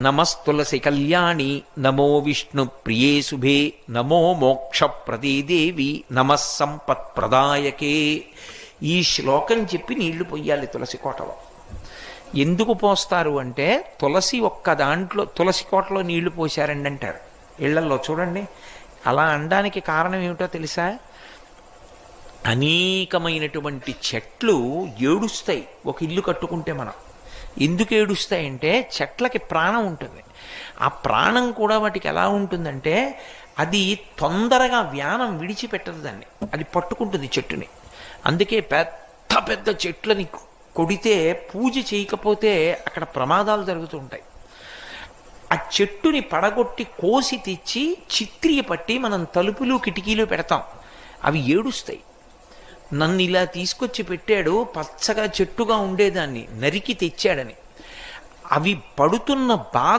నమస్తులసి కళ్యాణి నమో విష్ణు ప్రియే శుభే నమో మోక్ష ప్రదీదేవి నమః సంపత్ ప్రదాయకే. ఈ శ్లోకం చెప్పి నీళ్లు పొయ్యాలి తులసి కోటలో. ఎందుకు పోస్తారు అంటే తులసి ఒక్క దాంట్లో తులసి కోటలో నీళ్లు పోశారండి అంటారు ఇళ్లల్లో. చూడండి, అలా అనడానికి కారణం ఏమిటో తెలుసా? అనేకమైనటువంటి చెట్లు ఏడుస్తాయి ఒక ఇల్లు కట్టుకుంటే. మనం ఎందుకు ఏడుస్తాయంటే చెట్లకి ప్రాణం ఉంటుంది. ఆ ప్రాణం కూడా వాటికి ఎలా ఉంటుందంటే అది తొందరగా వ్యానం విడిచిపెట్టదు, దాన్ని అది పట్టుకుంటుంది చెట్టుని. అందుకే పెద్ద పెద్ద చెట్లని కొడితే పూజ చేయకపోతే అక్కడ ప్రమాదాలు జరుగుతూ ఉంటాయి. ఆ చెట్టుని పడగొట్టి కోసి తెచ్చి చిత్రియ పట్టి మనం తలుపులు కిటికీలు పెడతాం. అవి ఏడుస్తాయి. నన్ను ఇలా తీసుకొచ్చి పెట్టాడు, పచ్చగా చెట్టుగా ఉండేదాన్ని నరికి తెచ్చాడని. అవి పడుతున్న బాధ